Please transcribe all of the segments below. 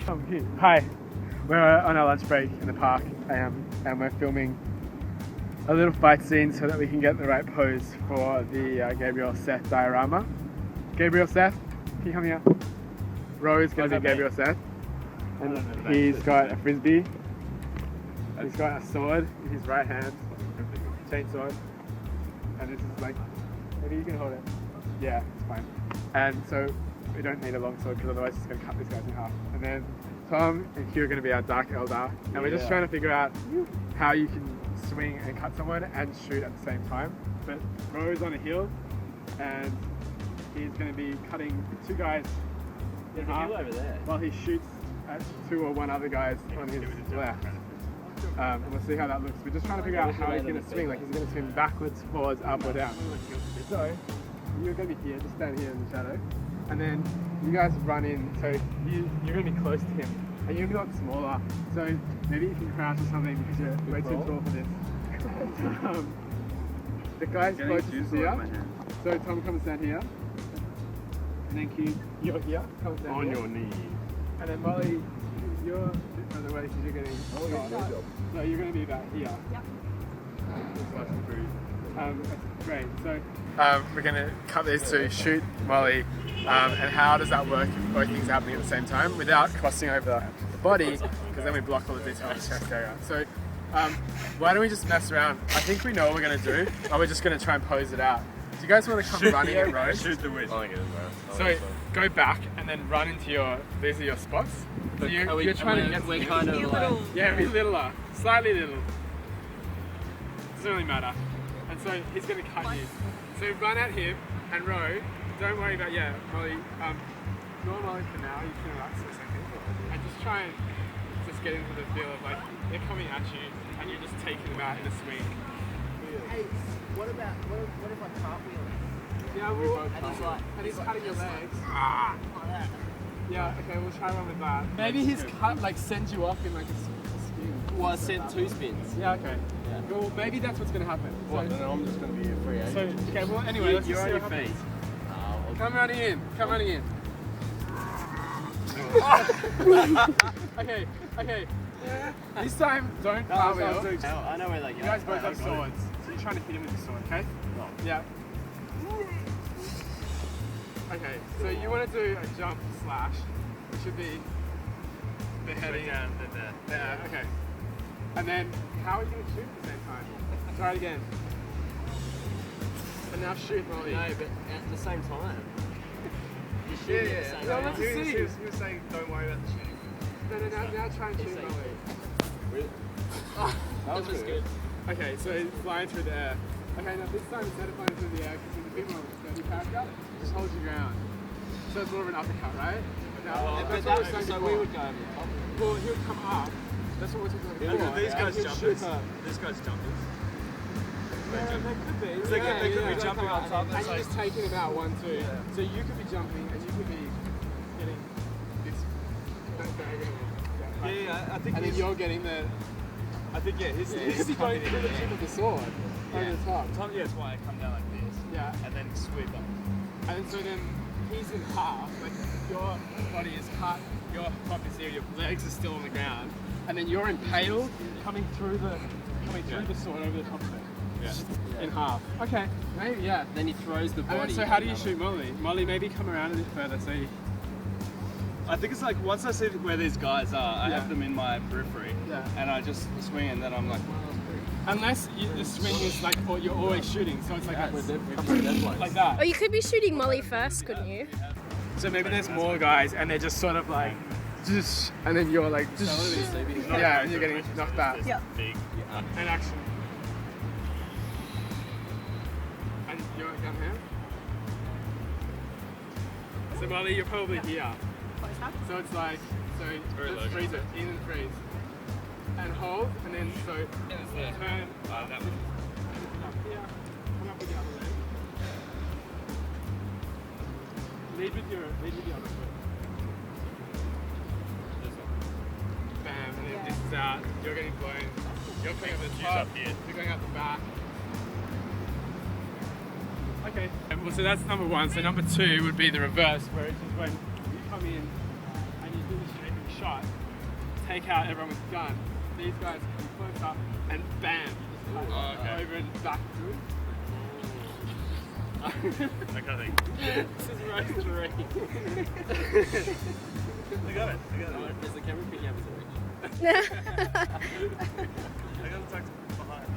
Hi, we're on our lunch break in the park and we're filming a little fight scene so that we can get the right pose for the Gabriel Seth diorama. Gabriel Seth, can you come here? Ro is going to be Gabriel Seth, and he's got a frisbee, he's got a sword in his right hand, chainsaw, and this is like, maybe you can hold it. Yeah, it's fine. And so we don't need a long sword because otherwise it's going to cut these guys in half. And then Tom and Hugh are going to be our Dark Elder, and we're just trying to figure out how you can swing and cut someone and shoot at the same time. But Ro's on a hill, and he's going to be cutting two guys in half over there while he shoots at two or one other guys on his left. And we'll see how that looks. We're just trying to figure out how he's going to swing. Like, he's going to swing backwards, forwards, up or down. So you're going to be here, just stand here in the shadow. And then you guys run in, so you're going to be close to him. And you're going to be a lot smaller, so maybe you can crouch or something because you're way too tall for this. The guy's closest is here, so Tom, come and stand here. And then Q, you're here, come and stand here. On your knee. And then Molly, you're a bit further away because you're getting shot. So you're going to be about here. Yep. That's great. So we're going to cut these two, shoot Molly, and how does that work if both things are happening at the same time without crossing over the body, because then we block all the detail of the chest area. So why don't we just mess around? I think we know what we're going to do, or we're just going to try and pose it out. Do you guys want to come running at rows? Shoot the witch. So go back and then run into these are your spots. So you're trying to get we're kind of like... Yeah, be littler, slightly little. Doesn't really matter. And so he's going to cut you. So run at him and row. Don't worry about, Molly. Not Molly for now, you can relax for a second. And just try and just get into the feel of like, they're coming at you and you're just taking them out in a swing. Hey, what if I cartwheel? Yeah, and he's cutting your legs. Like that. Yeah, okay, we'll try one with that. Maybe his cut like sends you off in like a spin. Well, I sent 2 spins. Yeah, okay. Yeah. Well, maybe that's what's going to happen. What? So, then I'm just going to be a free agent. So, okay, well, anyway, let's you're just on see your feet. Come running in. Come running in. Okay. This time, don't cartwheel. I know where they go. You guys both have swords, so you're trying to hit him with your sword, okay? No. Yeah. Okay, so you want to do a jump slash, which should be beheading and there. Okay. And then, how are you going to shoot at the same time? Try it again. And now shoot, Molly. No, but at the same time. You shoot at the same No, time. let's see. He was saying, don't worry about the shooting. Now try and shoot, Molly. Really? That was good. Okay, so he's flying through the air. Okay, now this time instead of flying through the air, because he's a bit more of a sturdy character, just hold your ground. So it's more of an uppercut, right? Now, that's what we're saying so before. we would go over the top. Well, he'll come up. That's what we're talking about before. These guys And he'll jumpers. shoot up. These guys jumpers. Yeah, they could be. They could be jumping on top. And you're just taking them out 1, 2. Yeah. So you could be jumping and you could be getting this. Yeah, I think. And then you're getting the. I think He's going through the tip of the sword over the top. Yeah, that's why I come down like this. Yeah. And then sweep up. And so then he's in half, like your body is cut, your top is here, your legs are still on the ground, and then you're impaled coming through the sword over the top of it. Yeah. In half. Okay, maybe, yeah. Then he throws the body. And so how do you shoot Molly? Molly, maybe come around a bit further so you... I think it's like once I see where these guys are, I have them in my periphery, and I just swing, and then I'm like, unless the swing is like, or you're always shooting, so it's like like that. Or you could be shooting Molly first, couldn't you? So maybe there's more guys, and they're just sort of like, just, and then you're like, just, yeah, and you're getting knocked back. Yeah. And action. And you're down here. So Molly, you're probably here. So it's like, let's freeze it, in and freeze. And hold, and then so turn. That one. Up here, come up with the other leg. Lead with the other foot. Bam, and then this is out. You're getting blown. You're putting up the top. You're going out the back. Okay. Well, so that's number 1. So number 2 would be the reverse, where it's just when you come in and you do the shape and shot, take out everyone with a gun. These guys come close up and bam, over and back through. That kind of thing. This is roast 3. I got it. Is the camera picking up his reach? I got it tucked behind.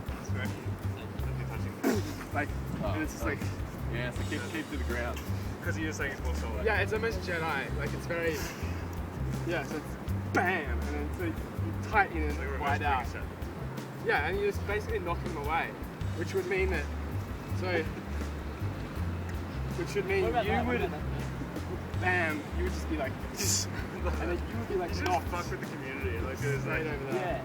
That's great. Don't be touching. Like, and it's just like, Yeah, so keep to the ground. Because you're saying it's more solo. yeah, it's almost Jedi. Like, it's very, yeah, so it's bam, and then so you tighten Like and a wide out. reverse shot. Yeah, and you just basically knock them away, which would mean that, which would mean you would, bam, you would just be like, and then you would be like You should knocked fuck with the community. Like there's straight like over there.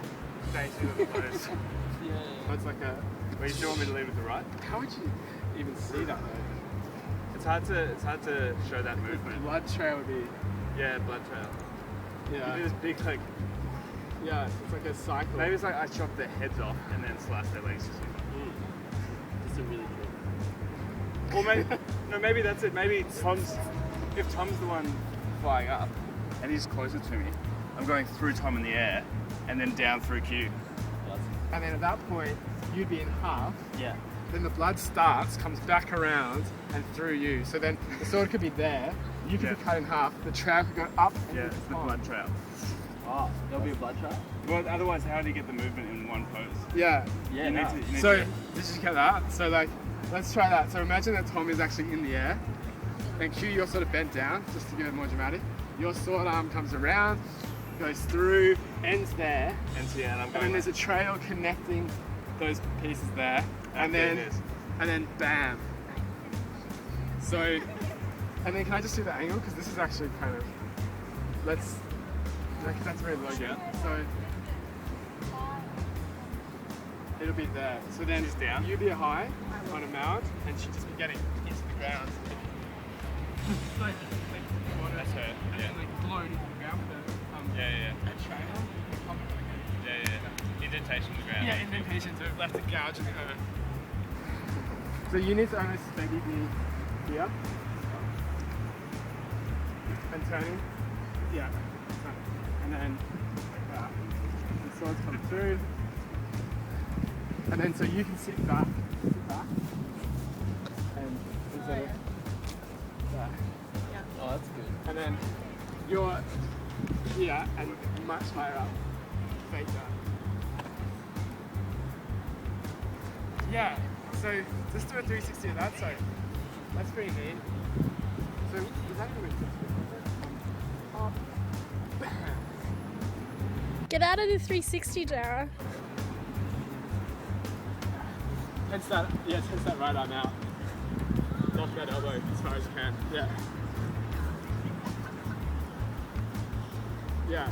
facing the post. So it's like a, Wait, you want me to leave with the right? how would you even see that though? It's hard to show that movement. Blood trail would be, Yeah, blood trail. You yeah, do this big like, yeah, it's like a cycle. maybe it's like I chop their heads off and then slice their legs. Just a really good. Or maybe, no, maybe that's it. Maybe if Tom's the one flying up and he's closer to me, I'm going through Tom in the air and then down through Q. And then at that point, you'd be in half. Yeah. Then the blood starts, comes back around and through you. So then the sword could be there, you could Yeah. be cut in half, the trail could go up and Yeah, into it's the Tom. blood trail. Oh, there'll be a blood trail? Well, otherwise, how do you get the movement in one pose? Yeah. Yeah, You no. need to- you need So, to- did you get that? So like, let's try that. So imagine that Tom is actually in the air. Then Q, you're sort of bent down, just to give it more dramatic. Your sword arm comes around, goes through, ends there. and so, yeah, and I'm And going. then there's a trail connecting those pieces there. And then, bam. So, and then can I just do the angle? Because this is actually kind of, like, that's very low. Yeah. So, it'll be there. So then She's down. you be high on a mount and she'd just be getting into the ground. like water. That's her. And Yeah. then like blown into the ground with Yeah. a trail. Yeah. Indentation in the ground. Yeah, indentations have left a gouge in the earth. So you need to almost maybe be here and turning. Yeah. And then like that. The swords come through. And then so you can sit back. And instead of that. Oh, that's good. And then you're here and much higher up. Fake that. Yeah, so just do a 360 of that, so that's pretty neat. So is that going to be oh, bam. Get out of the 360, Jara. Tense that, yeah, tense that right arm out. Knock that elbow as far as you can. Yeah. Yeah.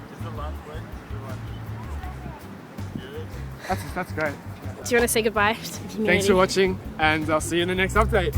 Just the last leg. That's great. Do you want to say goodbye to the community? Thanks for watching, and I'll see you in the next update.